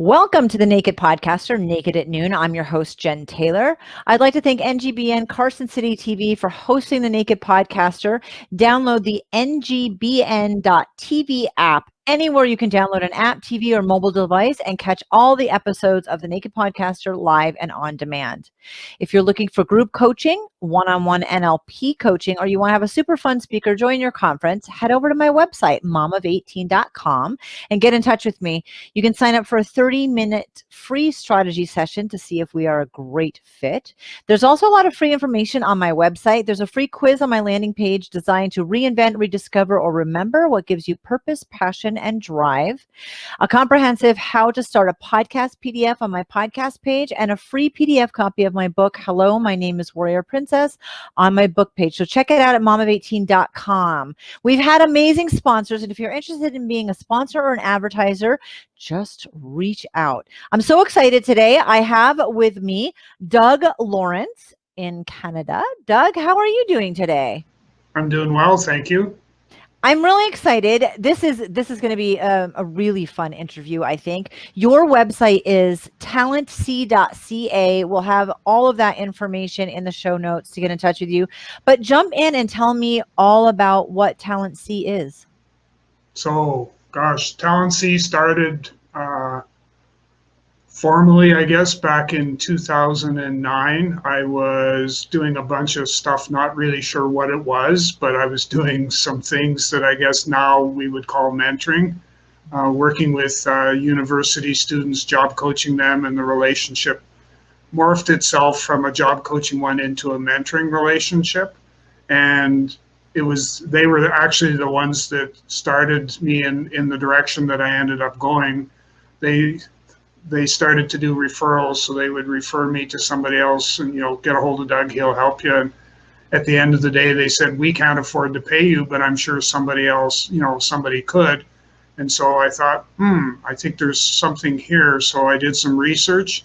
Welcome to the Naked Podcaster, Naked at Noon. I'm your host, Jen Taylor. I'd like to thank NGBN Carson City TV for hosting the Naked Podcaster. Download the NGBN.TV app anywhere you can download an app, TV, or mobile device and catch all the episodes of the Naked Podcaster live and on demand. If you're looking for group coaching, one-on-one NLP coaching, or you want to have a super fun speaker join your conference, head over to my website, momof18.com, and get in touch with me. You can sign up for a 30-minute free strategy session to see if we are a great fit. There's also a lot of free information on my website. There's a free quiz on my landing page designed to reinvent, rediscover, or remember what gives you purpose, passion, and drive. A comprehensive how to start a podcast PDF on my podcast page, and a free PDF copy of my book, Hello, My Name is Warrior Princess, on my book page. So check it out at momof18.com. We've had amazing sponsors, and if you're interested in being a sponsor or an advertiser, just reach out. I'm so excited today. I have with me Doug Lawrence in Canada. Doug, how are you doing today? I'm doing well, thank you. I'm really excited. This is going to be a really fun interview, I think. Your website is talentc.ca. We'll have all of that information in the show notes to get in touch with you. But jump in and tell me all about what Talent C is. So, gosh, Talent C started formally, I guess, back in 2009. I was doing a bunch of stuff, not really sure what it was, but I was doing some things that I guess now we would call mentoring, working with university students, job coaching them, and the relationship morphed itself from a job coaching one into a mentoring relationship. And they were actually the ones that started me in the direction that I ended up going. They started to do referrals, so they would refer me to somebody else and, get a hold of Doug, he'll help you. And at the end of the day, they said, we can't afford to pay you, but I'm sure somebody else, somebody could. And so I thought, I think there's something here. So I did some research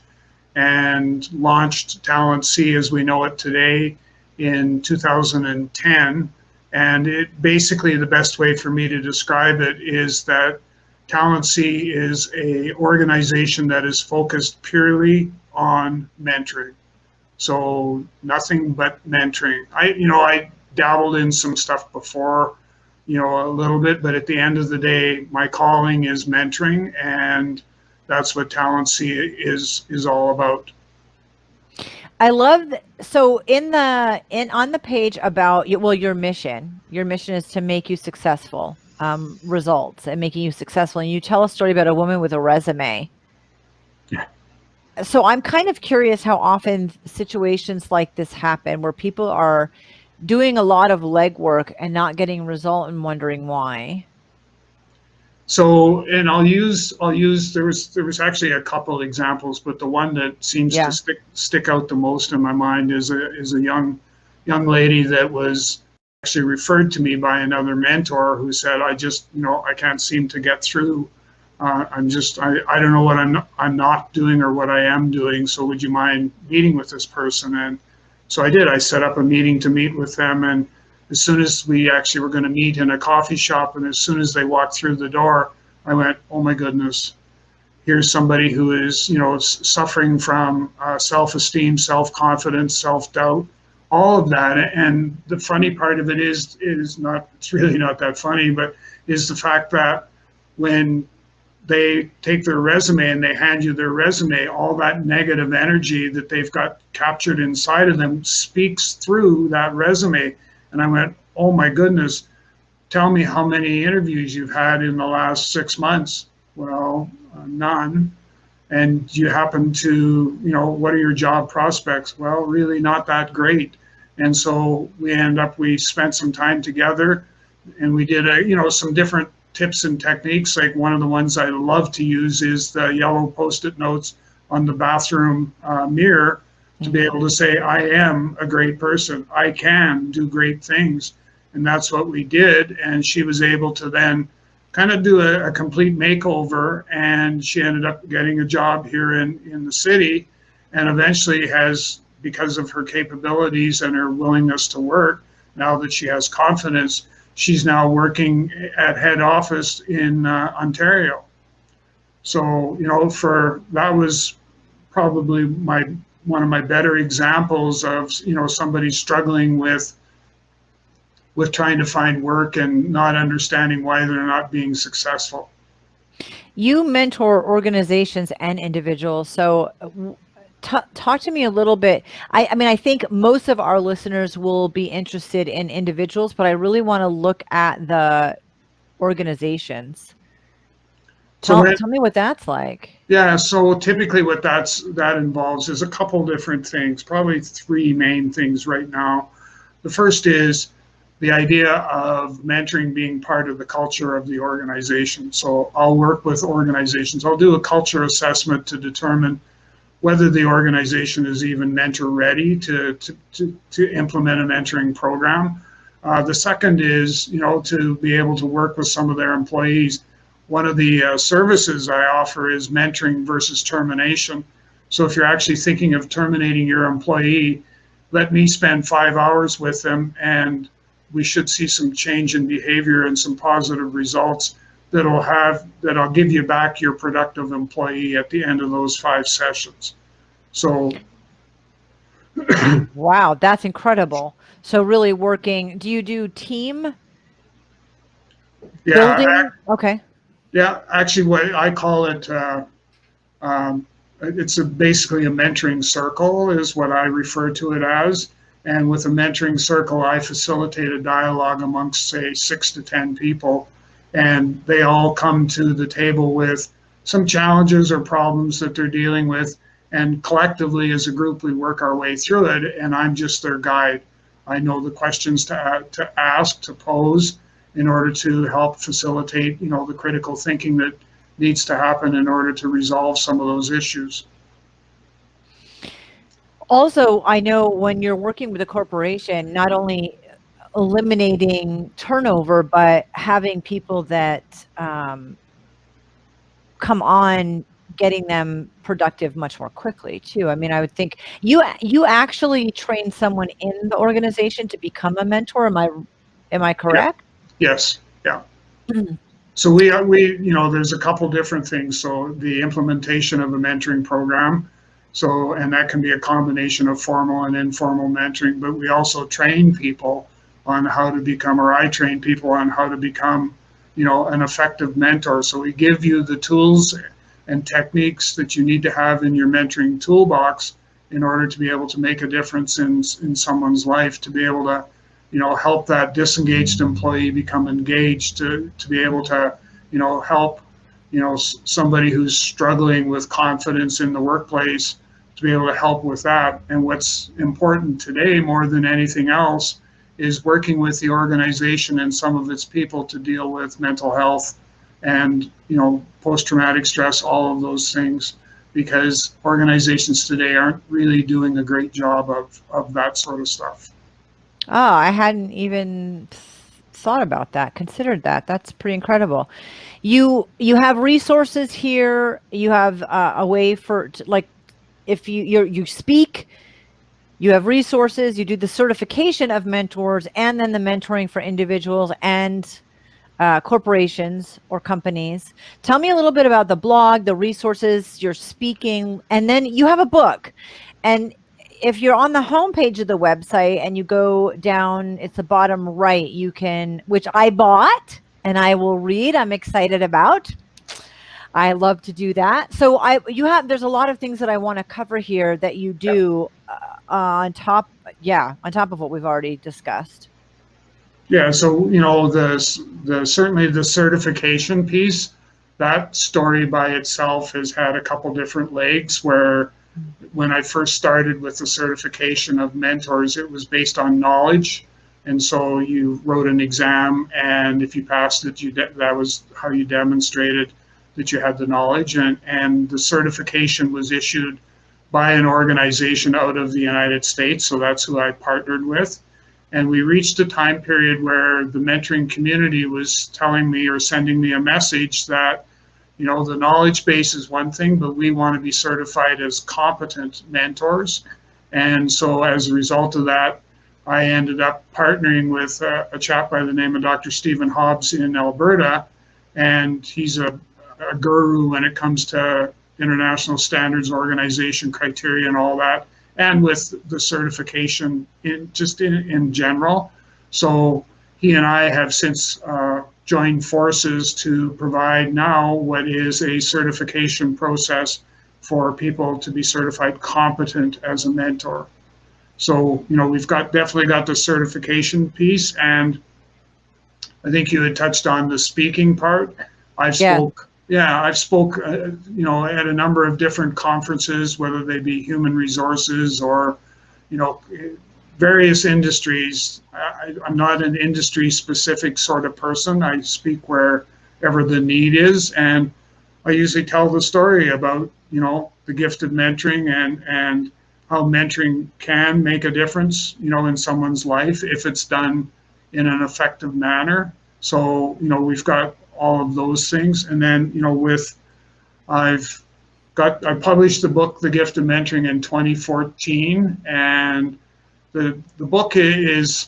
and launched Talent C as we know it today in 2010. And it basically, the best way for me to describe it is that Talent C is a organization that is focused purely on mentoring. So nothing but mentoring. I dabbled in some stuff before, a little bit, but at the end of the day, my calling is mentoring, and that's what Talent C is all about. I love so on the page about your mission is to make you successful. Results and making you successful. And you tell a story about a woman with a resume. Yeah. So I'm kind of curious how often situations like this happen where people are doing a lot of legwork and not getting result and wondering why. So, and I'll use there was actually a couple examples, but the one that seems to stick out the most in my mind is a young lady that was actually referred to me by another mentor who said, I just, I can't seem to get through. I don't know what I'm not doing or what I am doing. So would you mind meeting with this person? And so I did. I set up a meeting to meet with them. And as soon as we actually were going to meet in a coffee shop, and as soon as they walked through the door, I went, oh my goodness, here's somebody who is, suffering from self-esteem, self-confidence, self-doubt, all of that. And the funny part of it is not, it's really not that funny, but is the fact that when they take their resume and they hand you their resume, all that negative energy that they've got captured inside of them speaks through that resume. And I went, oh my goodness, tell me how many interviews you've had in the last 6 months. Well, none. And you happen to, what are your job prospects? Well, really not that great. And so we spent some time together, and we did some different tips and techniques. Like one of the ones I love to use is the yellow Post-it notes on the bathroom mirror to be able to say, I am a great person. I can do great things. And that's what we did. And she was able to then kind of do a complete makeover, and she ended up getting a job here in the city, and eventually has, because of her capabilities and her willingness to work, now that she has confidence, she's now working at head office in Ontario. So, that was probably one of my better examples of, somebody struggling with trying to find work and not understanding why they're not being successful. You mentor organizations and individuals. So talk to me a little bit. I mean, I think most of our listeners will be interested in individuals, but I really want to look at the organizations. Tell me what that's like. Yeah, so typically what that involves is a couple different things, probably three main things right now. The first is the idea of mentoring being part of the culture of the organization. So I'll work with organizations. I'll do a culture assessment to determine whether the organization is even mentor ready to implement a mentoring program. The second is, to be able to work with some of their employees. One of the services I offer is mentoring versus termination. So if you're actually thinking of terminating your employee, let me spend 5 hours with them, and we should see some change in behavior and some positive results that'll give you back your productive employee at the end of those 5 sessions. So wow, that's incredible. So really working, do you do team building? Okay. Yeah, actually what I call it, it's basically a mentoring circle is what I refer to it as. And with a mentoring circle, I facilitate a dialogue amongst, say, 6 to 10 people, and they all come to the table with some challenges or problems that they're dealing with. And collectively, as a group, we work our way through it, and I'm just their guide. I know the questions to ask, to pose, in order to help facilitate, the critical thinking that needs to happen in order to resolve some of those issues. Also, I know when you're working with a corporation, not only eliminating turnover, but having people that come on, getting them productive much more quickly too. I mean, I would think you actually train someone in the organization to become a mentor. Am I correct? Yeah. Yes. Yeah. So there's a couple different things. So the implementation of a mentoring program. So, and that can be a combination of formal and informal mentoring, but we also train people on how to become, or I train people on how to become, an effective mentor. So we give you the tools and techniques that you need to have in your mentoring toolbox in order to be able to make a difference in someone's life, to be able to help that disengaged employee become engaged, to be able to, help, somebody who's struggling with confidence in the workplace, to be able to help with that. And what's important today more than anything else is working with the organization and some of its people to deal with mental health and, post-traumatic stress, all of those things, because organizations today aren't really doing a great job of that sort of stuff. Oh, I hadn't even thought about that, considered that. That's pretty incredible. You have resources here. You have a way for like, if you speak, you have resources. You do the certification of mentors, and then the mentoring for individuals and corporations or companies. Tell me a little bit about the blog, the resources, you're speaking, and then you have a book. And if you're on the homepage of the website and you go down, it's the bottom right, you can, which I bought and I will read, I'm excited about. I love to do that. So there's a lot of things that I want to cover here that you do on top of what we've already discussed. Yeah, so the certainly the certification piece, that story by itself has had a couple different legs. Where when I first started with the certification of mentors, it was based on knowledge, and so you wrote an exam, and if you passed it, that was how you demonstrated that you had the knowledge, and the certification was issued by an organization out of the United States, so that's who I partnered with. And we reached a time period where the mentoring community was telling me or sending me a message that, the knowledge base is one thing, but we want to be certified as competent mentors. And so as a result of that, I ended up partnering with a chap by the name of Dr. Stephen Hobbs in Alberta. And he's a a guru when it comes to international standards, organization criteria, and all that, and with the certification in general. So he and I have since joined forces to provide now what is a certification process for people to be certified competent as a mentor. So, we've definitely got the certification piece, and I think you had touched on the speaking part. I've Yeah. spoke, yeah, I've spoke, at a number of different conferences, whether they be human resources or, you know, various industries. I'm not an industry specific sort of person. I speak wherever the need is, and I usually tell the story about, the gift of mentoring and how mentoring can make a difference, in someone's life if it's done in an effective manner. So, we've got all of those things. And then, I've I published the book, The Gift of Mentoring, in 2014. And the book is,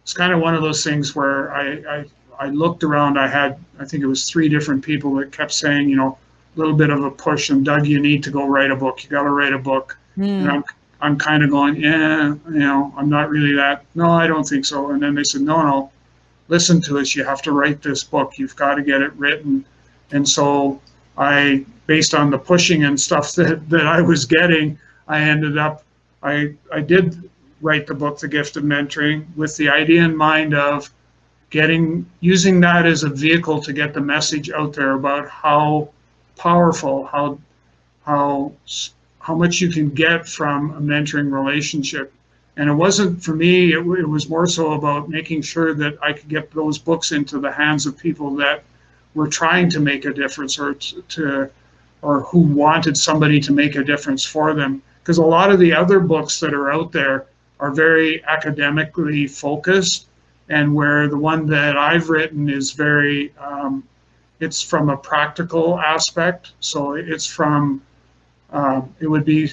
it's kind of one of those things where I looked around. I think it was 3 different people that kept saying, a little bit of a push, and Doug, you need to go write a book. You got to write a book. And I'm kind of going, yeah, I'm not really that. No, I don't think so. And then they said, no, listen to us. You have to write this book. You've got to get it written. And so based on the pushing and stuff that I was getting, I did write the book, The Gift of Mentoring, with the idea in mind of using that as a vehicle to get the message out there about how powerful, how much you can get from a mentoring relationship. And it wasn't for me, it was more so about making sure that I could get those books into the hands of people that were trying to make a difference, or who wanted somebody to make a difference for them. Because a lot of the other books that are out there are very academically focused, and where the one that I've written is very, it's from a practical aspect. So it's from, it would be,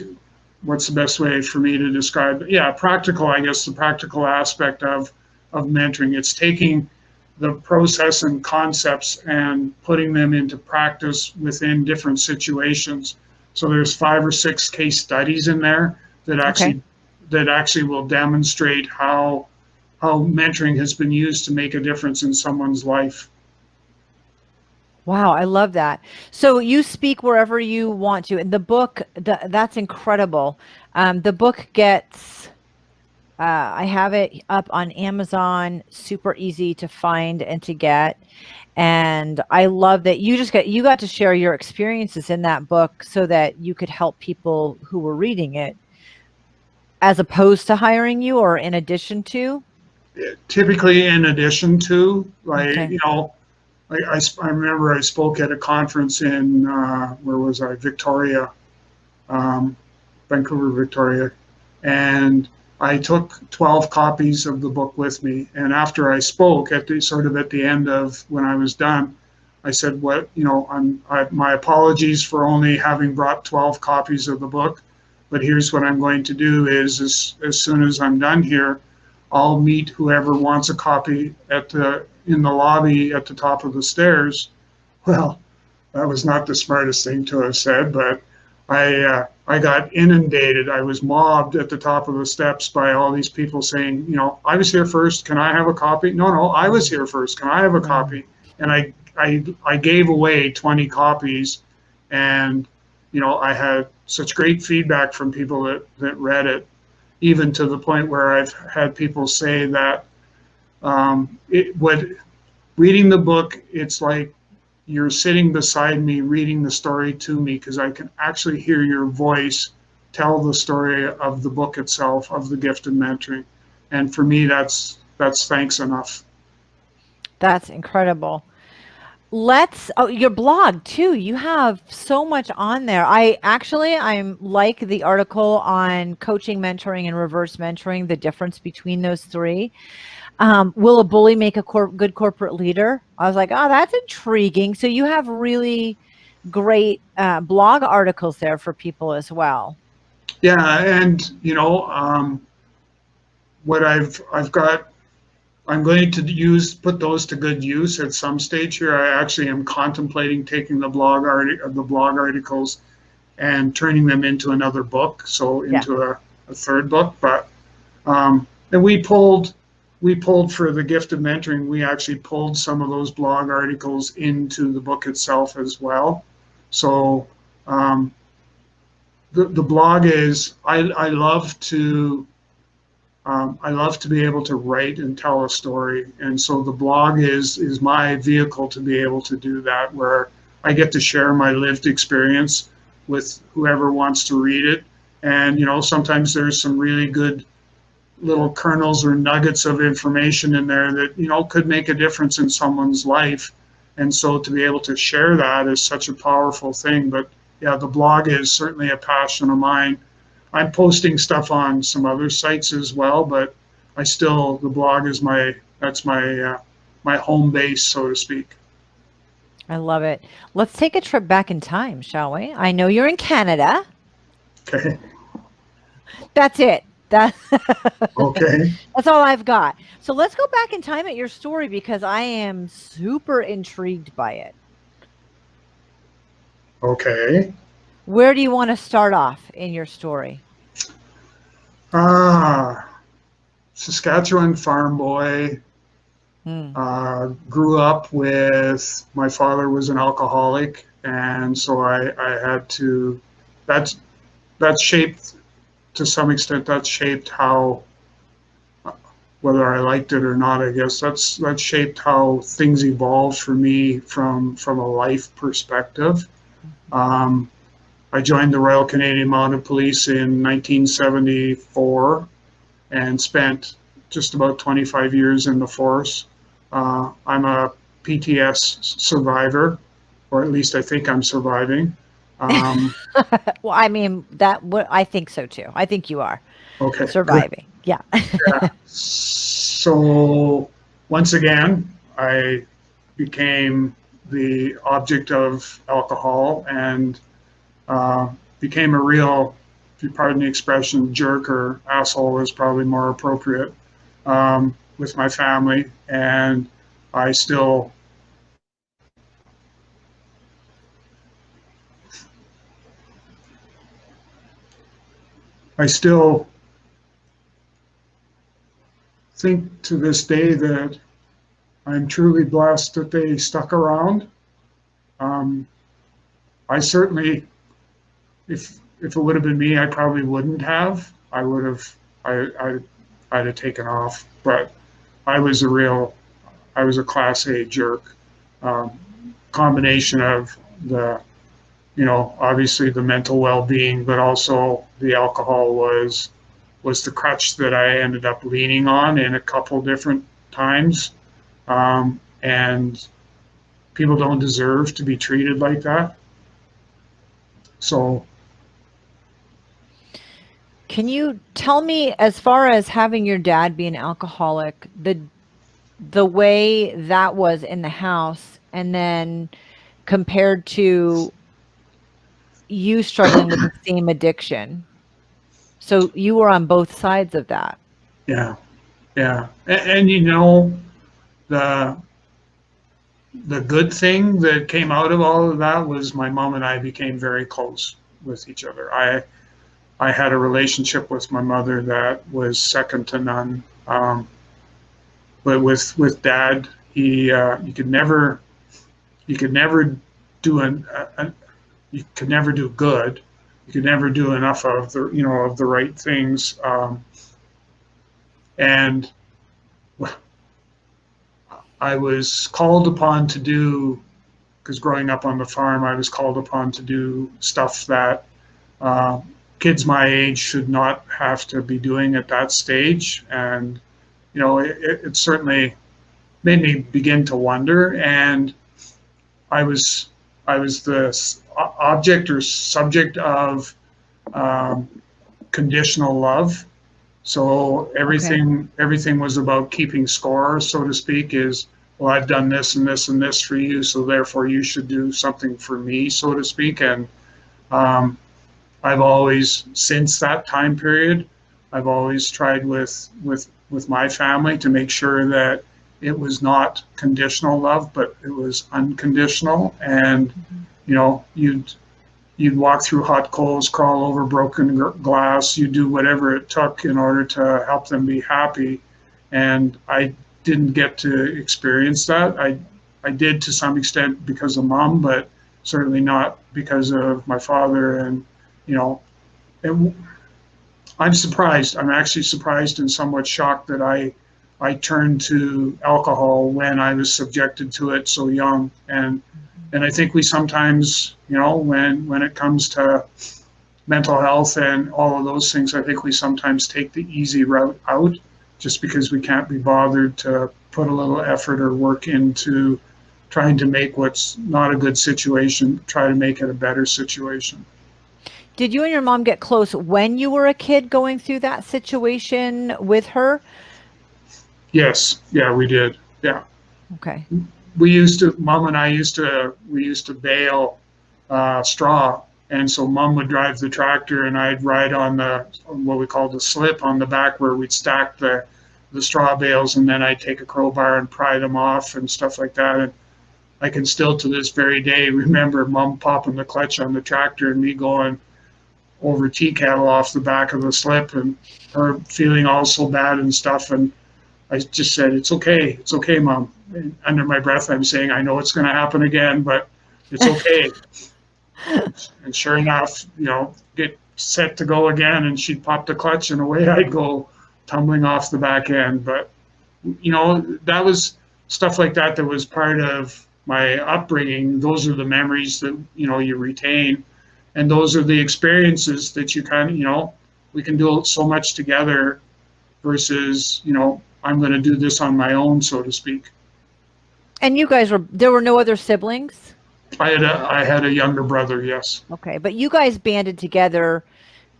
what's the best way for me to describe it? Yeah, practical, I guess, the practical aspect of mentoring. It's taking the process and concepts and putting them into practice within different situations. So there's 5 or 6 case studies in there that actually will demonstrate how mentoring has been used to make a difference in someone's life. Wow, I love that. So you speak wherever you want to. And the book, that's incredible. The book gets, I have it up on Amazon, super easy to find and to get. And I love that you got to share your experiences in that book so that you could help people who were reading it, as opposed to hiring you or in addition to. Typically, in addition to, like, Okay. I remember I spoke at a conference in, where was I? Victoria, Vancouver, Victoria. And I took 12 copies of the book with me. And after I spoke, at the end of when I was done, I said, my apologies for only having brought 12 copies of the book, but here's what I'm going to do is, as soon as I'm done here, I'll meet whoever wants a copy in the lobby at the top of the stairs. Well, that was not the smartest thing to have said, but I got inundated. I was mobbed at the top of the steps by all these people saying, I was here first. Can I have a copy? No, I was here first. Can I have a copy? And I gave away 20 copies, and I had such great feedback from people that read it, even to the point where I've had people say that reading the book, it's like you're sitting beside me reading the story to me, because I can actually hear your voice tell the story of the book itself, of the gift of mentoring. And for me, that's thanks enough. That's incredible. Your blog too. You have so much on there. I'm like the article on coaching, mentoring, and reverse mentoring, the difference between those 3. Will a bully make a good corporate leader? I was like, oh, that's intriguing. So you have really great blog articles there for people as well. Yeah, and what I've got I'm going to put those to good use at some stage here. I actually am contemplating taking the blog articles and turning them into another book, so Yeah. into a third book. But and we pulled for the gift of mentoring. We actually pulled some of those blog articles into the book itself as well. So the blog is I love to be able to write and tell a story, and so the blog is my vehicle to be able to do that, where I get to share my lived experience with whoever wants to read it. And sometimes there's some really good little kernels or nuggets of information in there that could make a difference in someone's life. And so to be able to share that is such a powerful thing. But yeah, the blog is certainly a passion of mine. I'm posting stuff on some other sites as well, but the blog is my home base, so to speak. I love it. Let's take a trip back in time, shall we? I know you're in Canada. Okay. That's it. Okay. That's all I've got. So let's go back in time at your story, because I am super intrigued by it. Okay. Where do you want to start off in your story? Saskatchewan farm boy. Grew up with, my father was an alcoholic, and so I had to, that's shaped, to some extent, that shaped how, whether I liked it or not, I guess that shaped how things evolved for me from a life perspective. I joined the Royal Canadian Mounted Police in 1974 and spent just about 25 years in the force. I'm a PTS survivor, or at least I think I'm surviving. Well, I mean, I think so too. I think you are Okay, good. surviving. Yeah. Yeah. So once again, I became the object of alcohol and became a real, if you pardon the expression, jerk, or asshole is probably more appropriate, with my family. And I still I still think to this day that I'm truly blessed that they stuck around. Um, I certainly, if it would have been me, I probably wouldn't have. I would have, I'd have taken off. But I was I was a class A jerk. Um, Combination of the, obviously the mental well-being, but also the alcohol was the crutch that I ended up leaning on in a couple different times. And people don't deserve to be treated like that. So, Can you tell me, as far as having your dad be an alcoholic, the way that was in the house, and then compared to you struggling with the same addiction? So you were on both sides of that. yeah, yeah. And the the good thing that came out of all of that was my mom and I became very close with each other. I had a relationship with my mother that was second to none. But with dad, you could never do you could never do good. You could never do enough of the right things. And I was called upon to do, because growing up on the farm, I was called upon to do stuff that uh, kids my age should not have to be doing at that stage. And it certainly made me begin to wonder. And I was the object or subject of um, conditional love. So Okay. everything was about keeping score, so to speak. Is, well, I've done this and this and this for you, so therefore you should do something for me, so to speak. And um, I've always, since that time period, I've always tried with with my family to make sure that it was not conditional love, but it was unconditional. And you know, you'd walk through hot coals, crawl over broken glass, you do whatever it took in order to help them be happy. And I didn't get to experience that. I did to some extent because of mom, but certainly not because of my father. And you know, it, I'm surprised. I'm actually surprised and somewhat shocked that I turned to alcohol when I was subjected to it so young. And I think we sometimes, you know, when it comes to mental health and all of those things, I think we sometimes take the easy route out just because we can't be bothered to put a little effort or work into trying to make what's not a good situation, try to make it a better situation. Did you and your mom get close when you were a kid going through that situation with her? Yes, yeah, we did. Yeah. Okay. Mom and I we used to bale straw. And so mom would drive the tractor and I'd ride on what we called the slip on the back where we'd stack the straw bales, and then I'd take a crowbar and pry them off and stuff like that. And I can still to this very day remember mom popping the clutch on the tractor and me going over tea kettle off the back of the slip and her feeling all so bad and stuff. And I just said, it's okay, mom. And under my breath, I'm saying, I know it's going to happen again, but it's okay. And sure enough, you know, get set to go again, and she'd pop the clutch, and away I'd go tumbling off the back end. But, you know, that was stuff like that was part of my upbringing. Those are the memories that, you know, you retain. And those are the experiences that you kind of, you know, we can do so much together versus, you know, I'm going to do this on my own, so to speak. And there were no other siblings? I had a younger brother, yes. Okay, but you guys banded together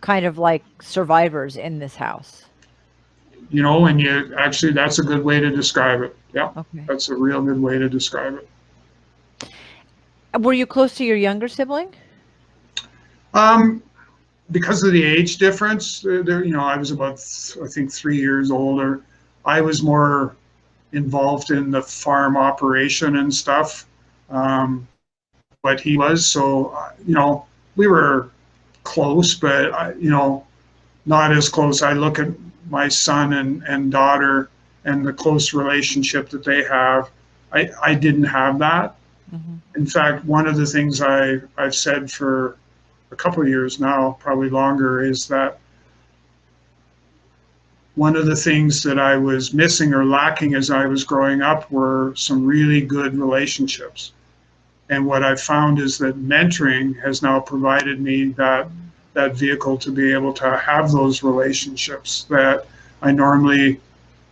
kind of like survivors in this house. You know, and that's a good way to describe it. Yeah, Okay. that's a real good way to describe it. Were you close to your younger sibling? Because of the age difference, you know, I was about, I think, 3 years older. I was more involved in the farm operation and stuff. But he was, so, you know, we were close, but, you know, not as close. I look at my son and daughter and the close relationship that they have. I didn't have that. Mm-hmm. In fact, one of the things I've said for a couple of years now, probably longer, is that one of the things that I was missing or lacking as I was growing up were some really good relationships. And what I've found is that mentoring has now provided me that vehicle to be able to have those relationships that I normally,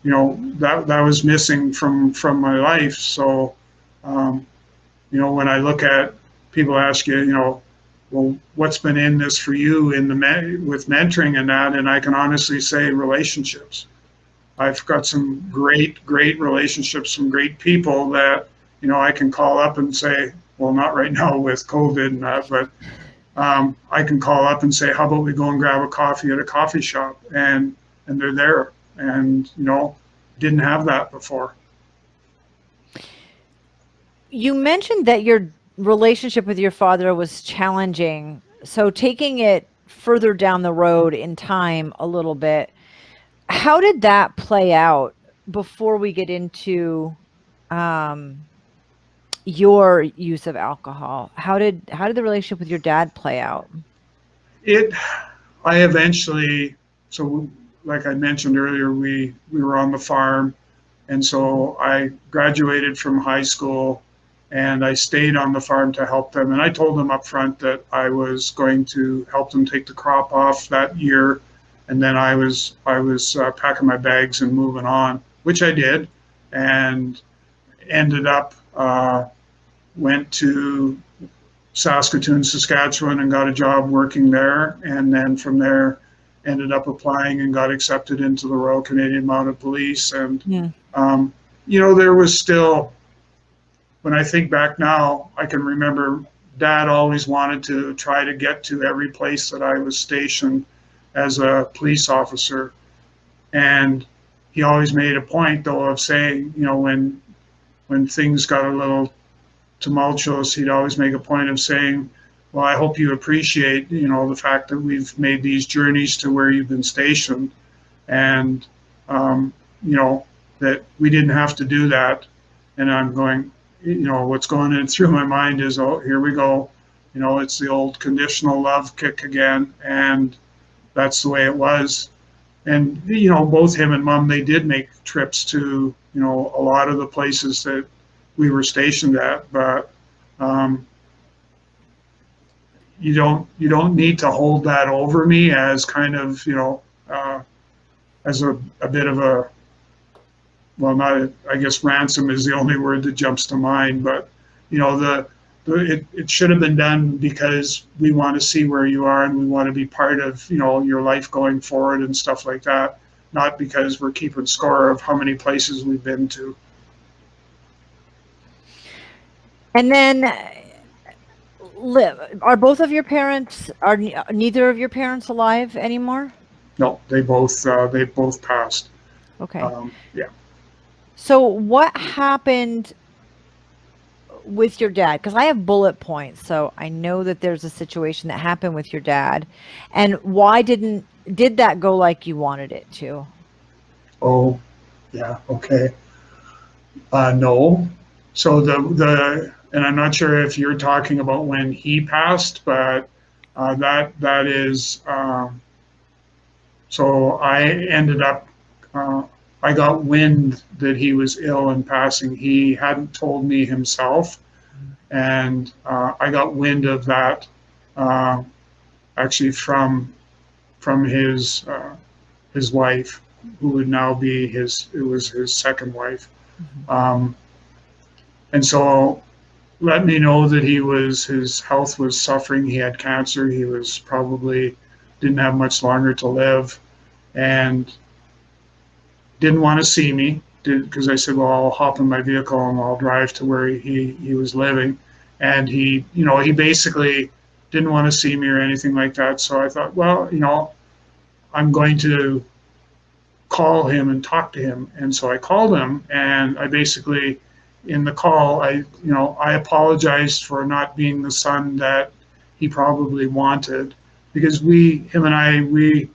you know, that was missing from my life. So, you know, when I look at people ask you, you know, well, what's been in this for you with mentoring and that, and I can honestly say relationships. I've got some great relationships, some great people that, you know, I can call up and say, well, not right now with COVID and that, but I can call up and say, how about we go and grab a coffee at a coffee shop, and they're there. And, you know, didn't have that before. You mentioned that your relationship with your father was challenging. So taking it further down the road in time a little bit, how did that play out before we get into your use of alcohol? How did the relationship with your dad play out? I eventually, so like I mentioned earlier, we were on the farm, and so I graduated from high school and I stayed on the farm to help them. And I told them up front that I was going to help them take the crop off that year, and then I was packing my bags and moving on, which I did, and ended up went to Saskatoon, Saskatchewan, and got a job working there. And then from there, ended up applying and got accepted into the Royal Canadian Mounted Police. And, you know, there was still, when I think back now, I can remember Dad always wanted to try to get to every place that I was stationed as a police officer. And he always made a point, though, of saying, when things got a little tumultuous, he'd always make a point of saying, well, I hope you appreciate, the fact that we've made these journeys to where you've been stationed, and, that we didn't have to do that. And I'm going, what's going in through my mind is, oh, here we go. It's the old conditional love kick again. And that's the way it was. And, both him and mom, they did make trips to, a lot of the places that we were stationed at, but you don't need to hold that over me as kind of, as a bit of a, well, not, I guess ransom is the only word that jumps to mind, but, it should have been done because we want to see where you are and we want to be part of, your life going forward and stuff like that, not because we're keeping score of how many places we've been to. And then are both of your parents, are neither of your parents alive anymore? No, they both passed. Okay. Yeah. So what happened with your dad? Because I have bullet points, so I know that there's a situation that happened with your dad. And why did that go like you wanted it to? Oh, yeah. Okay. No. So and I'm not sure if you're talking about when he passed, but that is, so I ended up, I got wind that he was ill and passing. He hadn't told me himself, and I got wind of that actually from his wife, who would now be it was his second wife. And so let me know that his health was suffering. He had cancer. He was probably didn't have much longer to live, and didn't want to see me because I said, well, I'll hop in my vehicle and I'll drive to where he was living. And he basically didn't want to see me or anything like that. So I thought, well, I'm going to call him and talk to him. And so I called him, and I basically, in the call, I apologized for not being the son that he probably wanted, because him and I, we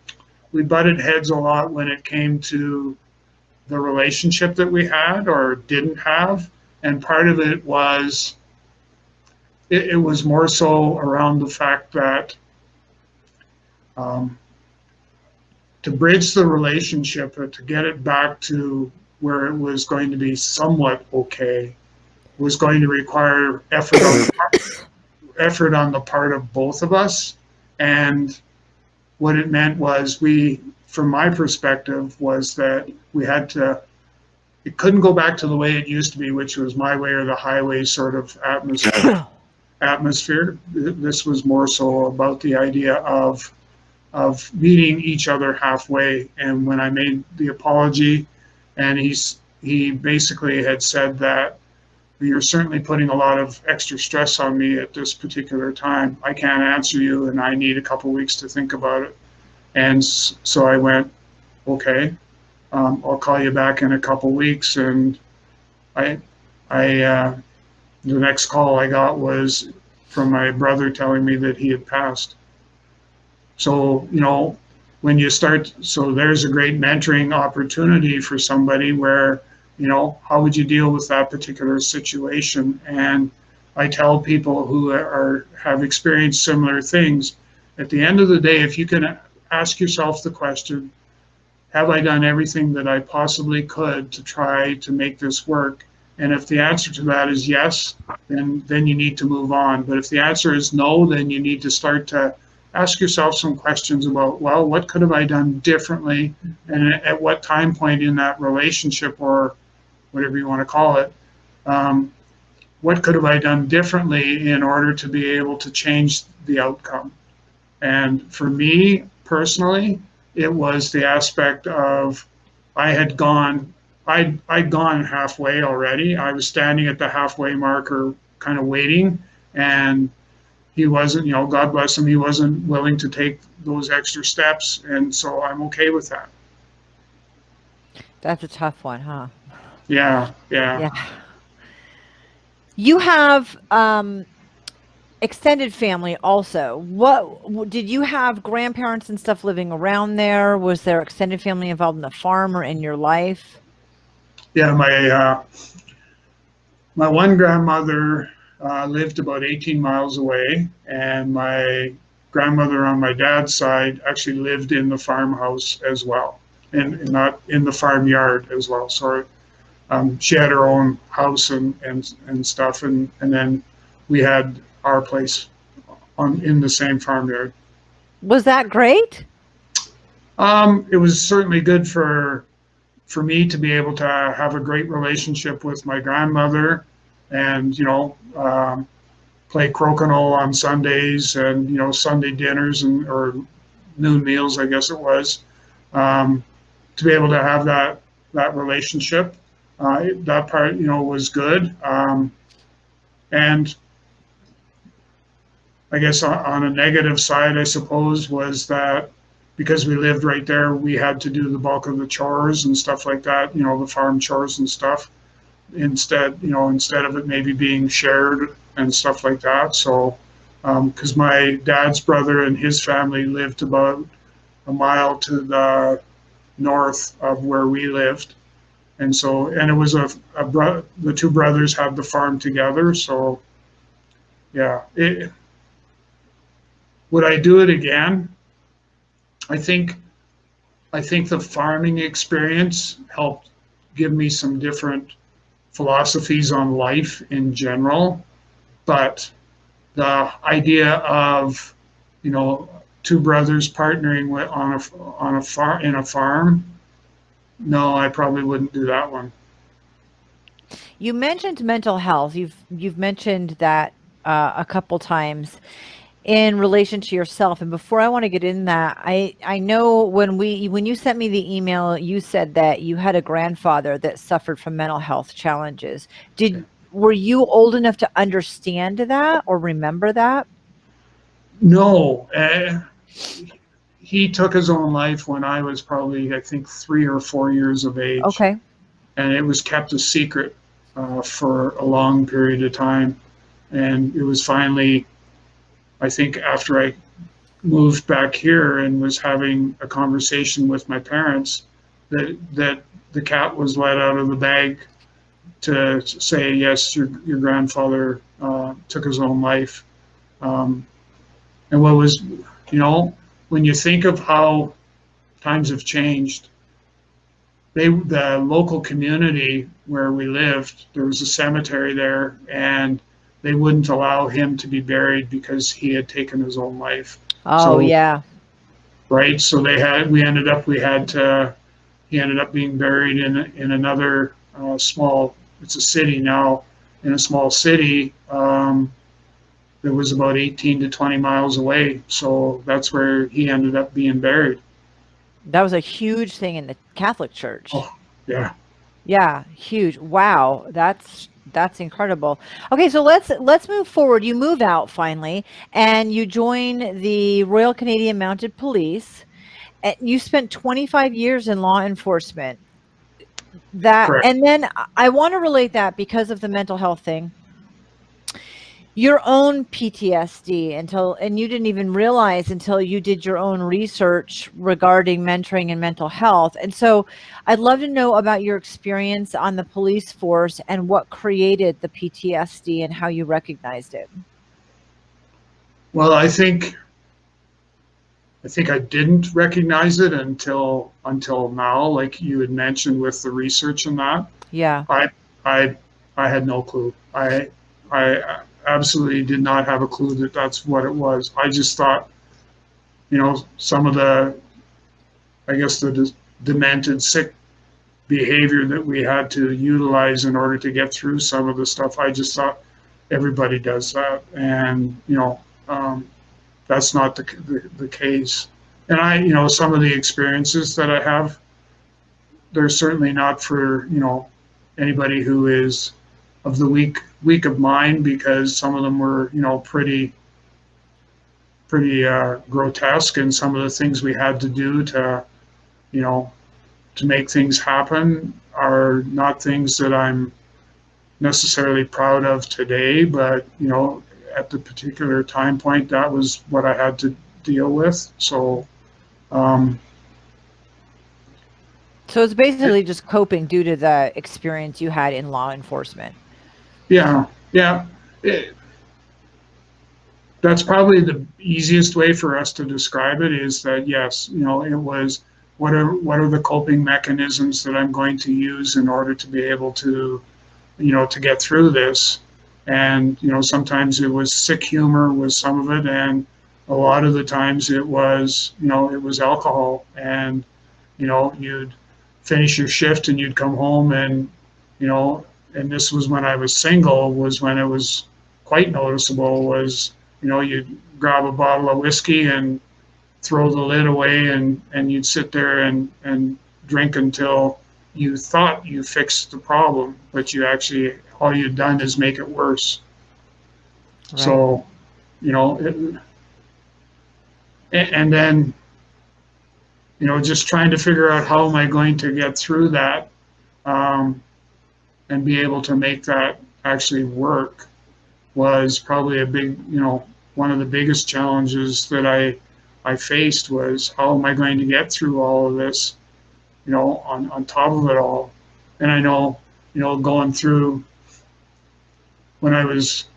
butted heads a lot when it came to the relationship that we had or didn't have. And part of it was, it was more so around the fact that to bridge the relationship or to get it back to where it was going to be somewhat okay was going to require effort on the part of both of us. And what it meant was, from my perspective, was that it couldn't go back to the way it used to be, which was my way or the highway sort of atmosphere. This was more so about the idea of meeting each other halfway. And when I made the apology, and he basically had said that, you're certainly putting a lot of extra stress on me at this particular time. I can't answer you, and I need a couple weeks to think about it. And so I went, okay, I'll call you back in a couple weeks. And the next call I got was from my brother telling me that he had passed. So, when you start, so there's a great mentoring opportunity for somebody where, how would you deal with that particular situation? And I tell people who have experienced similar things, at the end of the day, if you can ask yourself the question, have I done everything that I possibly could to try to make this work? And if the answer to that is yes, then you need to move on. But if the answer is no, then you need to start to ask yourself some questions about, well, what could have I done differently? And at what time point in that relationship, or whatever you want to call it, what could have I done differently in order to be able to change the outcome? And for me personally, it was the aspect of I'd gone halfway already. I was standing at the halfway marker, kind of waiting, and he wasn't, God bless him, he wasn't willing to take those extra steps. And so I'm okay with that. That's a tough one, huh? Yeah, yeah. Yeah. You have extended family also. Did you have grandparents and stuff living around there? Was there extended family involved in the farm or in your life? Yeah, my one grandmother lived about 18 miles away, and my grandmother on my dad's side actually lived in the farmhouse as well, and not in the farmyard as well. So she had her own house and stuff, and then we had our place on in the same farmyard. Was that great? It was certainly good for me to be able to have a great relationship with my grandmother, and play crokinole on Sundays, and Sunday dinners and or noon meals, I guess it was, um, to be able to have that relationship. That part, was good. And I guess on a negative side, I suppose, was that because we lived right there, we had to do the bulk of the chores and stuff like that, the farm chores and stuff. Instead of it maybe being shared and stuff like that. So, because my dad's brother and his family lived about a mile to the north of where we lived, and it was the two brothers had the farm together. So, yeah, would I do it again? I think I think the farming experience helped give me some different philosophies on life in general, but the idea of two brothers partnering on a farm in a farm, no, I probably wouldn't do that one. You mentioned mental health. You've mentioned that a couple times in relation to yourself. And before I want to get in that, I know when you sent me the email, you said that you had a grandfather that suffered from mental health challenges. Were you old enough to understand that or remember that? No, he took his own life when I was probably, I think, 3 or 4 years of age, Okay. and it was kept a secret for a long period of time. And it was finally, I think, after I moved back here and was having a conversation with my parents, that the cat was let out of the bag to say, yes, your grandfather took his own life. Um, and what was, when you think of how times have changed, the local community where we lived, there was a cemetery there, and they wouldn't allow him to be buried because he had taken his own life. Oh, So, yeah. right, so we had to he ended up being buried in another small. It's a city now. In a small city that was about 18 to 20 miles away. So that's where he ended up being buried. That was a huge thing in the Catholic Church. Oh, yeah. Yeah, huge. Wow, that's incredible. Okay, so let's move forward. You move out finally, and you join the Royal Canadian Mounted Police. And you spent 25 years in law enforcement. That, Correct. and then I want to relate that because of the mental health thing. Your own PTSD and you didn't even realize until you did your own research regarding mentoring and mental health. And so I'd love to know about your experience on the police force and what created the PTSD and how you recognized it. Well, I think I didn't recognize it until now, like you had mentioned with the research and that. Yeah. I I I had no clue. I absolutely did not have a clue that that's what it was. I just thought, some of the, I guess, the demented, sick behavior that we had to utilize in order to get through some of the stuff. I just thought everybody does that, and um, that's not the case. And some of the experiences that I have, they're certainly not for anybody who is of the weak of mind, because some of them were pretty grotesque, and some of the things we had to do to you know to make things happen are not things that I'm necessarily proud of today, but at the particular time point, that was what I had to deal with. So, um, So it's basically just coping due to the experience you had in law enforcement. yeah, yeah. It, that's probably the easiest way for us to describe it is that yes, it was what are the coping mechanisms that I'm going to use in order to be able to to get through this. And sometimes it was sick humor was some of it, and a lot of the times it was it was alcohol. And you'd finish your shift and you'd come home, and you know and this was when I was single, was when it was quite noticeable, was you'd grab a bottle of whiskey and throw the lid away, and you'd sit there and drink until you thought you fixed the problem, but you actually all you'd done is make it worse. Right. So you know it, and then just trying to figure out how am I going to get through that, um, and be able to make that actually work was probably a big, one of the biggest challenges that I faced was how am I going to get through all of this, on top of it all. And I know, going through when I was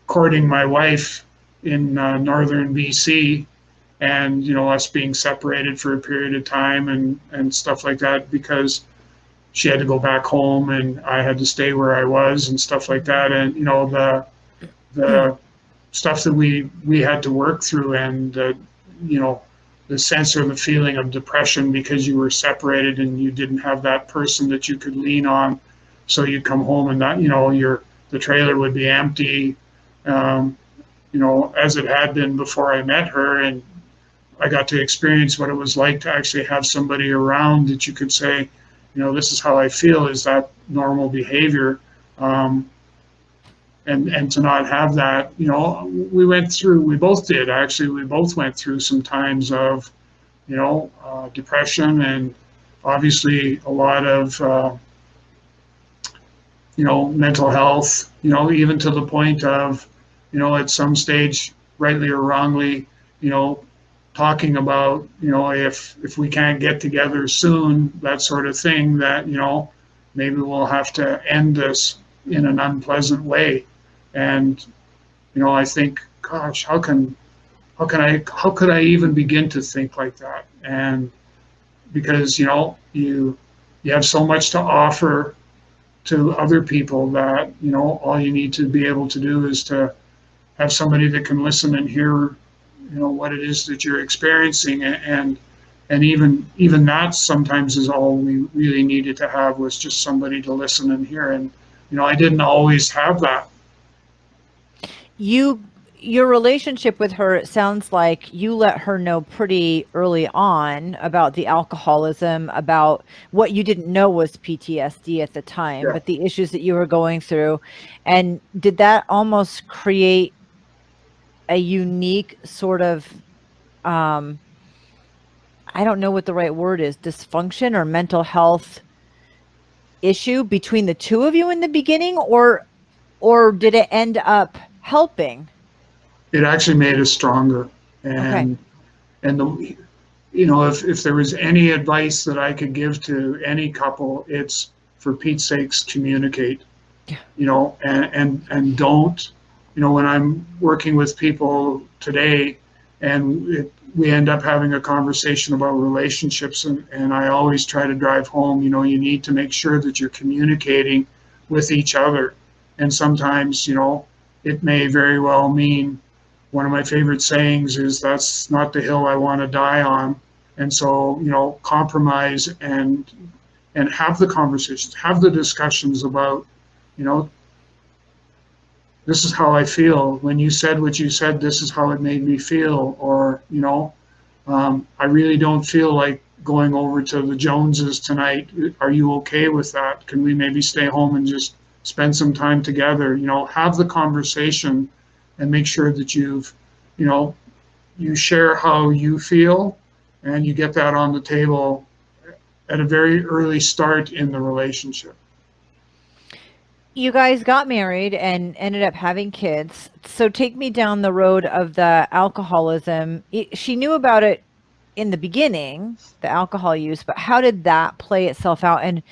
courting my wife in northern BC, and us being separated for a period of time and stuff like that, because she had to go back home and I had to stay where I was and stuff like that. And the stuff that we had to work through, and the sense or the feeling of depression because you were separated and you didn't have that person that you could lean on. So you come home and that the trailer would be empty, um, as it had been before I met her. And I got to experience what it was like to actually have somebody around that you could say, this is how I feel. Is that normal behavior? And to not have that, we both did actually, we both went through some times of, depression, and obviously a lot of, mental health, even to the point of, at some stage, rightly or wrongly, talking about, if we can't get together soon, that sort of thing, that, maybe we'll have to end this in an unpleasant way. And, I think, gosh, how could I even begin to think like that? And because, you have so much to offer to other people that, all you need to be able to do is to have somebody that can listen and hear, what it is that you're experiencing. And even that sometimes is all we really needed to have, was just somebody to listen and hear. And, I didn't always have that. Your relationship with her, it sounds like you let her know pretty early on about the alcoholism, about what you didn't know was PTSD at the time, Yeah. but the issues that you were going through. And did that almost create a unique sort of, um, I don't know what the right word is, dysfunction or mental health issue between the two of you in the beginning, or did it end up helping? It actually made us stronger. Okay. And the, if there was any advice that I could give to any couple, it's, for Pete's sakes, communicate. Yeah. And don't, when I'm working with people today, and we end up having a conversation about relationships, and I always try to drive home, you need to make sure that you're communicating with each other. And sometimes, it may very well mean, one of my favorite sayings is, that's not the hill I want to die on. And so, compromise and have the conversations, have the discussions about, you know, this is how I feel. When you said what you said, this is how it made me feel. Or, I really don't feel like going over to the Joneses tonight. Are you okay with that? Can we maybe stay home and just spend some time together? Have the conversation and make sure that you know, you share how you feel, and you get that on the table at a very early start in the relationship. You guys got married and ended up having kids. So take me down the road of the alcoholism. She knew about it in the beginning, the alcohol use, but how did that play itself out? And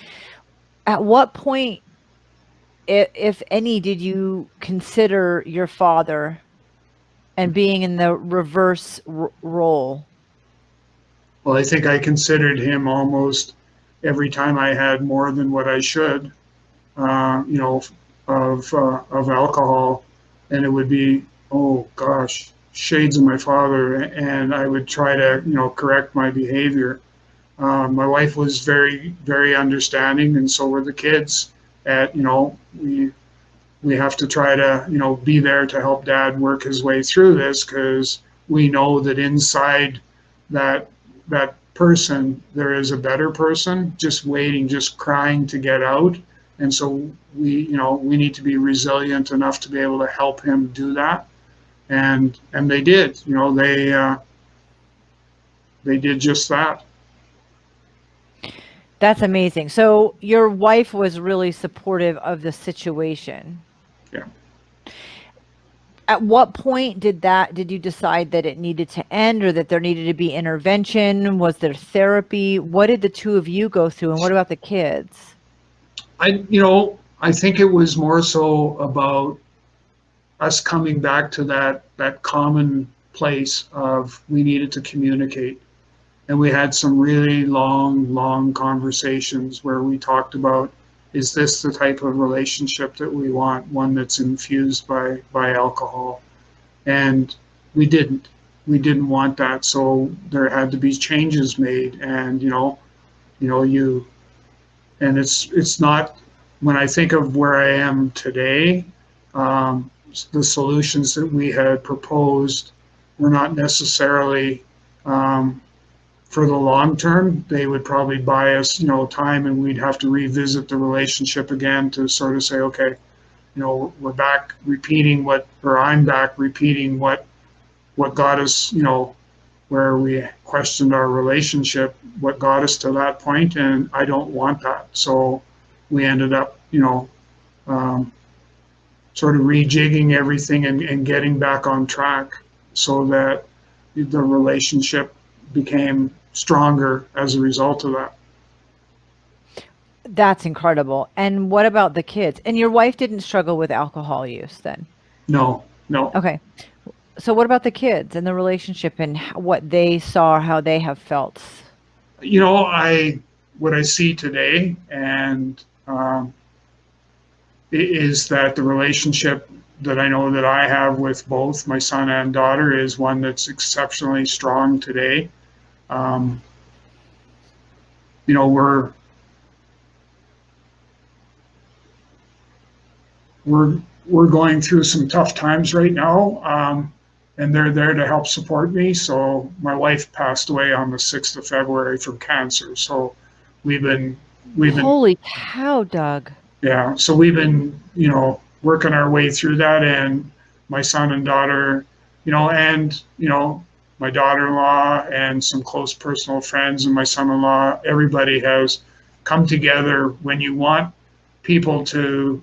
at what point, if any, did you consider your father and being in the reverse role? Well, I think I considered him almost every time I had more than what I should, you know, of alcohol, and it would be, oh gosh, shades of my father, and I would try to, you know, correct my behavior. My wife was very, very understanding, and so were the kids. You know, we have to try to, you know, be there to help Dad work his way through this, because we know that inside that person there is a better person just waiting, just crying to get out. And so we, you know, we need to be resilient enough to be able to help him do that. And they did, you know, they did just that. That's amazing. So your wife was really supportive of the situation. Yeah. At what point did you decide that it needed to end, or that there needed to be intervention? Was there therapy? What did the two of you go through, and what about the kids? You know, I think it was more so about us coming back to that common place of we needed to communicate. And we had some really long conversations where we talked about, is this the type of relationship that we want, one that's infused by alcohol? And we didn't. We didn't want that. So there had to be changes made. And and it's not, when I think of where I am today, the solutions that we had proposed were not necessarily for the long term. They would probably buy us, you know, time, and we'd have to revisit the relationship again to sort of say, okay, you know, we're back repeating or I'm back repeating what got us, you know, where we questioned our relationship, what got us to that point, and I don't want that. So we ended up, you know, sort of rejigging everything and getting back on track so that the relationship became stronger as a result of that. That's incredible. And what about the kids? And your wife didn't struggle with alcohol use then? No. Okay. So what about the kids and the relationship and what they saw, how they have felt? You know, what I see today, and is that the relationship that I know that I have with both my son and daughter is one that's exceptionally strong today. You know, we're going through some tough times right now, and they're there to help support me. So my wife passed away on the 6th of February from cancer. So we've been Holy cow, Doug. Yeah, so we've been, you know, working our way through that, and my son and daughter, you know, and, you know, my daughter-in-law and some close personal friends and my son-in-law, everybody has come together. When you want people to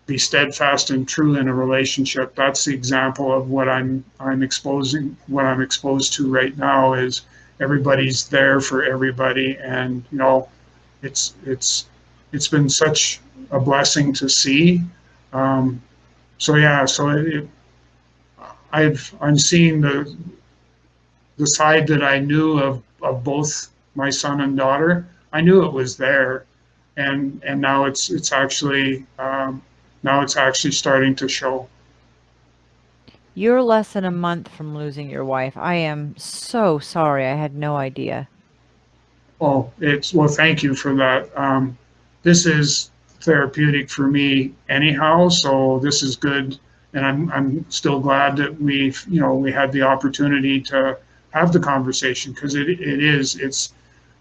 be steadfast and true in a relationship, that's the example of what I'm exposed to right now, is everybody's there for everybody. And, you know, it's been such a blessing to see. So yeah, I'm seeing the side that I knew of both my son and daughter. I knew it was there, and now it's actually starting to show. You're less than a month from losing your wife. I am so sorry. I had no idea. Oh, well, thank you for that. This is therapeutic for me anyhow, so this is good. And I'm still glad that we had the opportunity to have the conversation, because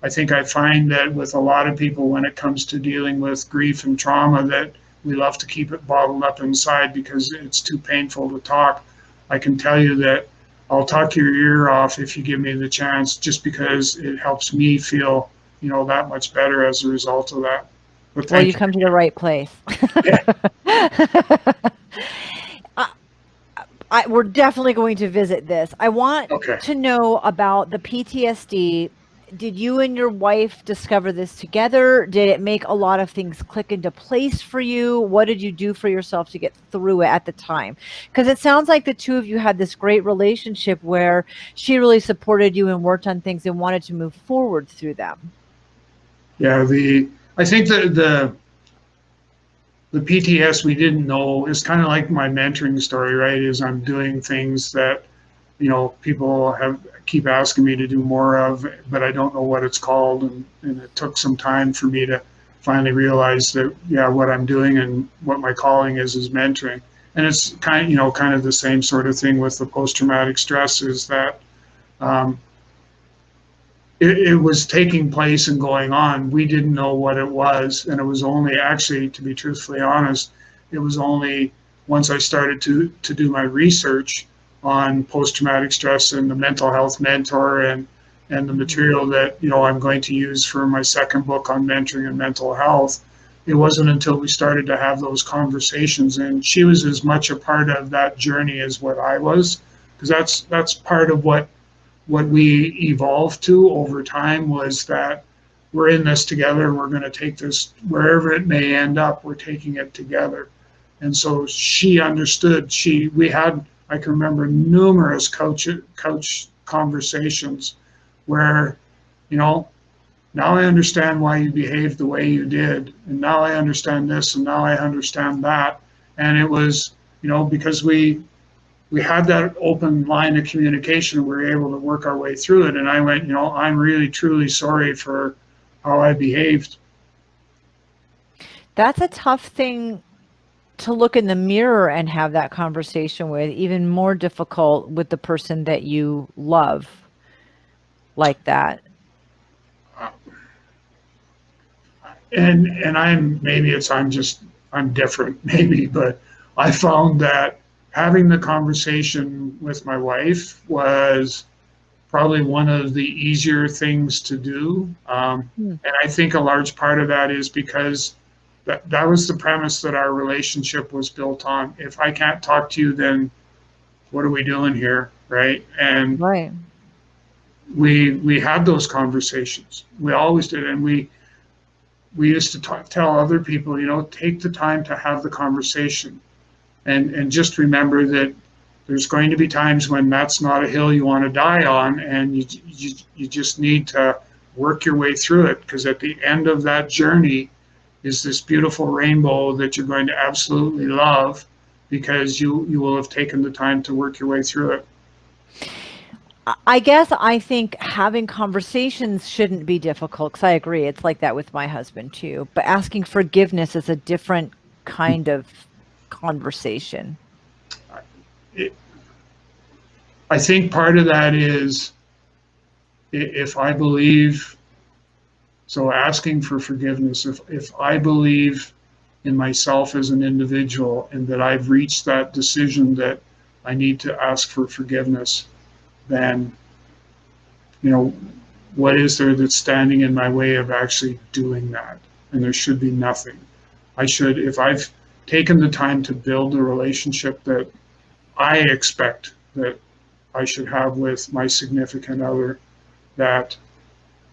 I think I find that with a lot of people, when it comes to dealing with grief and trauma, that we love to keep it bottled up inside because it's too painful to talk. I can tell you that I'll talk your ear off if you give me the chance, just because it helps me feel that much better as a result of that. But Well, thank you've you. come to the right place. Yeah. We're definitely going to visit this. I want Okay. to know about the PTSD. Did you and your wife discover this together? Did it make a lot of things click into place for you? What did you do for yourself to get through it at the time? Because it sounds like the two of you had this great relationship where she really supported you and worked on things and wanted to move forward through them. Yeah. I think that the PTS we didn't know is kind of like my mentoring story, right? Is I'm doing things that people keep asking me to do more of, but I don't know what it's called, and it took some time for me to finally realize that what I'm doing and what my calling is mentoring. And it's kind of the same sort of thing with the post-traumatic stress, is that um, it was taking place and going on. We didn't know what it was, and it was only, actually, to be truthfully honest, it was only once I started to do my research on post-traumatic stress and the mental health mentor and the material that I'm going to use for my second book on mentoring and mental health. It wasn't until we started to have those conversations, and she was as much a part of that journey as what I was, because that's part of what we evolved to over time, was that we're in this together. We're going to take this wherever it may end up. We're taking it together. And so she understood. I can remember numerous coach conversations where, now I understand why you behaved the way you did. And now I understand this, and now I understand that. And it was, because we had that open line of communication. We were able to work our way through it. And I went, I'm really, truly sorry for how I behaved. That's a tough thing to look in the mirror and have that conversation with, even more difficult with the person that you love like that. And I'm different maybe, but I found that having the conversation with my wife was probably one of the easier things to do. Hmm. And I think a large part of that is because that was the premise that our relationship was built on. If I can't talk to you, then what are we doing here, right? And Right. we had those conversations. We always did, and we used to tell other people, take the time to have the conversation, and just remember that there's going to be times when that's not a hill you want to die on, and you just need to work your way through it, because at the end of that journey is this beautiful rainbow that you're going to absolutely love, because you will have taken the time to work your way through it. I guess I think having conversations shouldn't be difficult, because I agree. It's like that with my husband too. But asking forgiveness is a different kind of conversation. It, I think part of that is, if I believe, so asking for forgiveness, if I believe in myself as an individual, and that I've reached that decision that I need to ask for forgiveness, then, what is there that's standing in my way of actually doing that? And there should be nothing. If I've taken the time to build a relationship that I expect that I should have with my significant other, that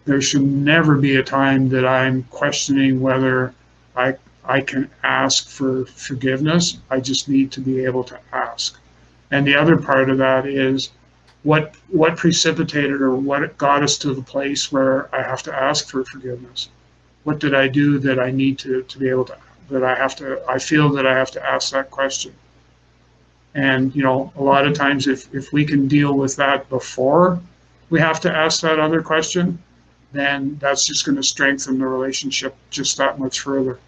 there should never be a time that I'm questioning whether I I can ask for forgiveness. I just need to be able to ask. And the other part of that is, what precipitated, or what got us to the place where I have to ask for forgiveness? What did I do that I need to be able to, I feel that I have to ask that question? And, a lot of times, if we can deal with that before we have to ask that other question, then that's just going to strengthen the relationship just that much further.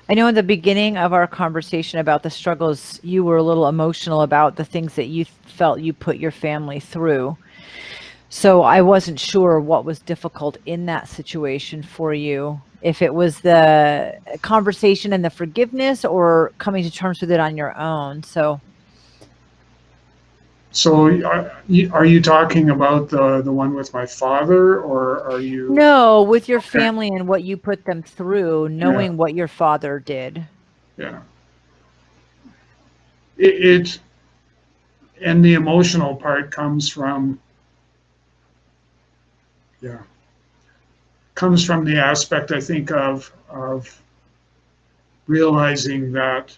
I know in the beginning of our conversation about the struggles, you were a little emotional about the things that you felt you put your family through. So I wasn't sure what was difficult in that situation for you. If it was the conversation and the forgiveness, or coming to terms with it on your own. So So are you talking about the one with my father, or are you? No, with your Okay. family and what you put them through, Yeah, knowing what your father did. yeah. It and the emotional part yeah, comes from the aspect, I think, of realizing that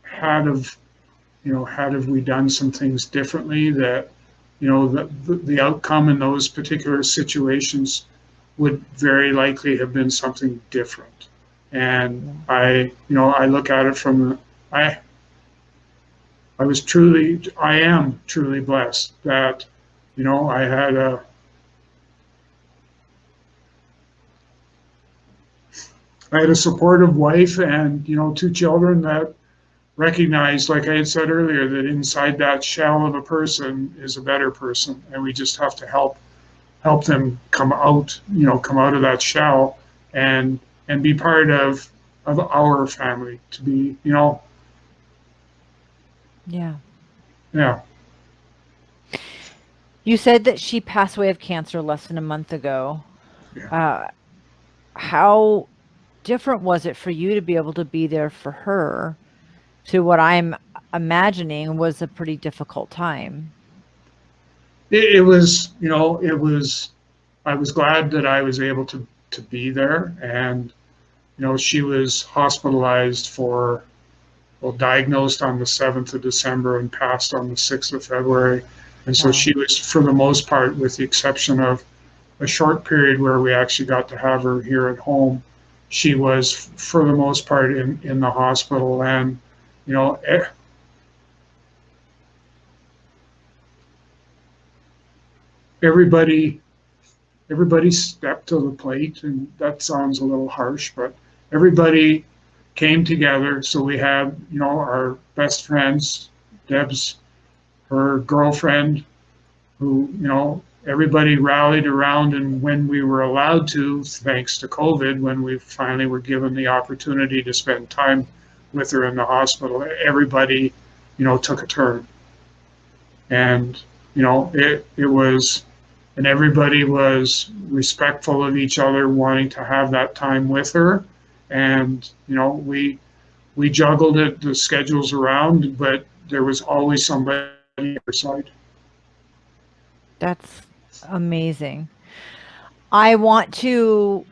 had of had have we done some things differently, that the outcome in those particular situations would very likely have been something different. And Yeah. I look at it from I I am truly blessed that I had a supportive wife and two children that recognized, like I had said earlier, that inside that shell of a person is a better person, and we just have to help them come out of that shell and be part of our family, to be, Yeah. yeah. You said that she passed away of cancer less than a month ago. Yeah. Uh, how different was it for you to be able to be there for her to what I'm imagining was a pretty difficult time? It was, I was glad that I was able to be there. And she was hospitalized diagnosed on the 7th of December and passed on the 6th of February. And so Wow. she was, for the most part, with the exception of a short period where we actually got to have her here at home, she was, for the most part, in the hospital. And, you know, everybody everybody stepped to the plate, and that sounds a little harsh, but everybody came together. So we had, our best friends, Deb's, her girlfriend, who, everybody rallied around. And when we were allowed to, thanks to COVID, when we finally were given the opportunity to spend time with her in the hospital, everybody, took a turn. And, it was, and everybody was respectful of each other, wanting to have that time with her. And, we juggled the schedules around, but there was always somebody on our side. That's amazing. I want to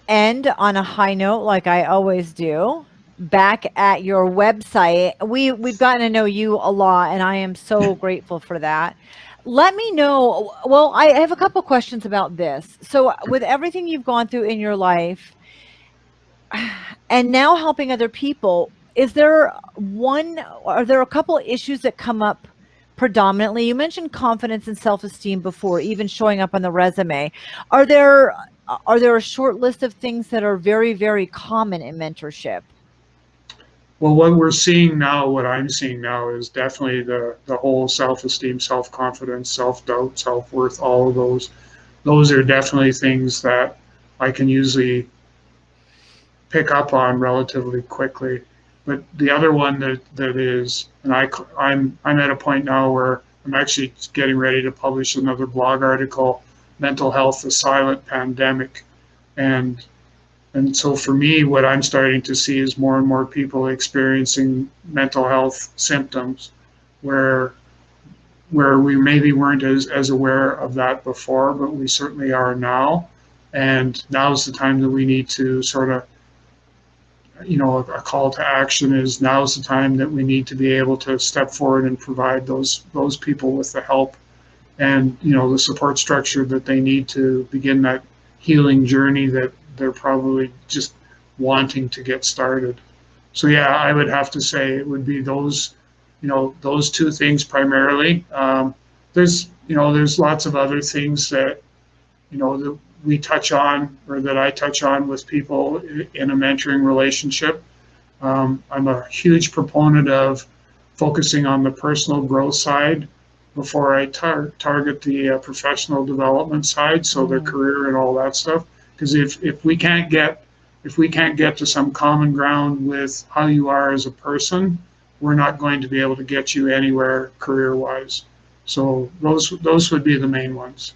end on a high note like I always do. Back at your website, we've gotten to know you a lot, and I am so grateful for that. Let me know. Well, I have a couple questions about this. So, with everything you've gone through in your life, and now helping other people, is there one, are there a couple issues that come up predominantly? You mentioned confidence and self-esteem before, even showing up on the resume. Are there are there a short list of things that are very, very common in mentorship? Well, what I'm seeing now is definitely the whole self-esteem, self-confidence, self-doubt, self-worth, all of those. Those are definitely things that I can usually pick up on relatively quickly. But the other one that is, and I'm at a point now where I'm actually getting ready to publish another blog article, Mental Health: The Silent Pandemic. And so for me, what I'm starting to see is more and more people experiencing mental health symptoms where we maybe weren't as aware of that before, but we certainly are now. And now's the time that we need to sort of, a call to action is, now's the time that we need to be able to step forward and provide those people with the help and, the support structure that they need to begin that healing journey that they're probably just wanting to get started. So yeah, I would have to say it would be those two things primarily. There's lots of other things that that we touch on, or that I touch on with people in a mentoring relationship. I'm a huge proponent of focusing on the personal growth side before I target the professional development side, so their Mhm. career and all that stuff. Because if we can't get to some common ground with how you are as a person, we're not going to be able to get you anywhere career-wise. So those would be the main ones.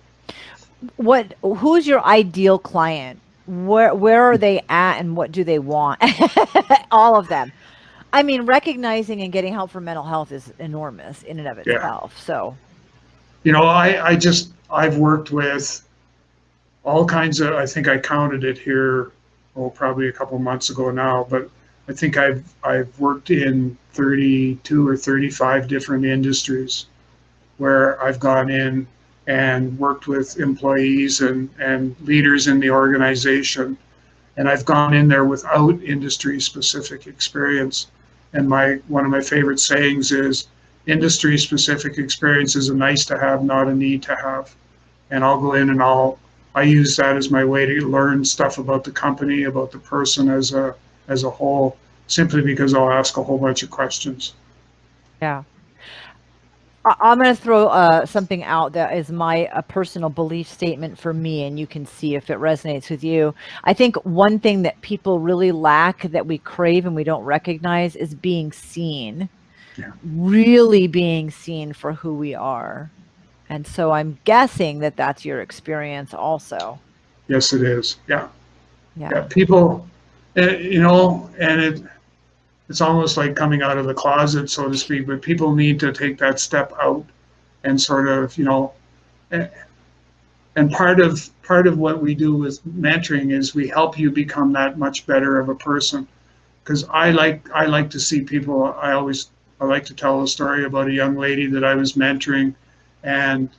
Who's your ideal client? Where are they at and what do they want? All of them. I mean, recognizing and getting help for mental health is enormous in and of Yeah. itself. So, I've worked with all kinds of, I think I counted it here, probably a couple months ago now, but I think I've worked in 32 or 35 different industries where I've gone in and worked with employees and leaders in the organization. And I've gone in there without industry specific experience. And one of my favorite sayings is industry specific experience is a nice to have, not a need to have. And I'll go in and I use that as my way to learn stuff about the company, about the person as a whole, simply because I'll ask a whole bunch of questions. yeah. I'm going to throw something out that is a personal belief statement for me, and you can see if it resonates with you. I think one thing that people really lack that we crave and we don't recognize is being seen, really being seen for who we are. And so I'm guessing that that's your experience also. Yes, it is. Yeah. Yeah. People, and it's almost like coming out of the closet, so to speak, but people need to take that step out and sort of, and part of what we do with mentoring is we help you become that much better of a person. Because I like to see people, I like to tell a story about a young lady that I was mentoring, and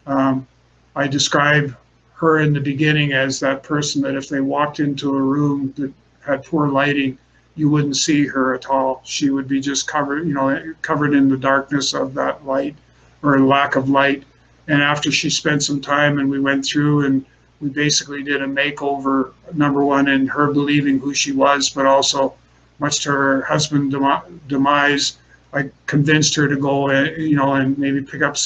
I describe her in the beginning as that person that if they walked into a room that had poor lighting, you wouldn't see her at all. She would be just covered in the darkness of that light or lack of light. And after she spent some time and we went through and we basically did a makeover, number one, in her believing who she was, but also much to her husband's demise, I convinced her to go, and maybe pick up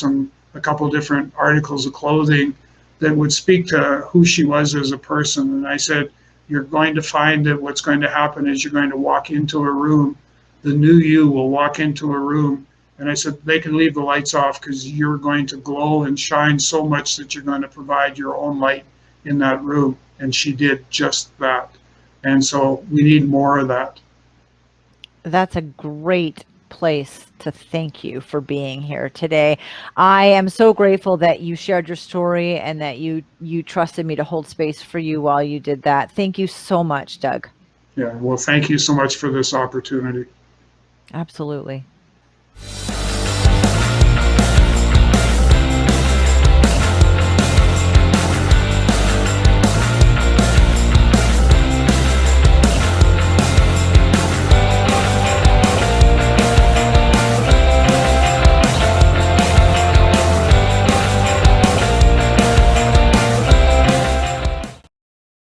a couple different articles of clothing that would speak to who she was as a person. And I said, you're going to find that what's going to happen is you're going to walk into a room, the new you will walk into a room. And I said, they can leave the lights off because you're going to glow and shine so much that you're going to provide your own light in that room. And she did just that. And so we need more of that. That's a great place to thank you for being here today. I am so grateful that you shared your story and that you trusted me to hold space for you while you did that. Thank you so much, Doug. Yeah, well, thank you so much for this opportunity. Absolutely.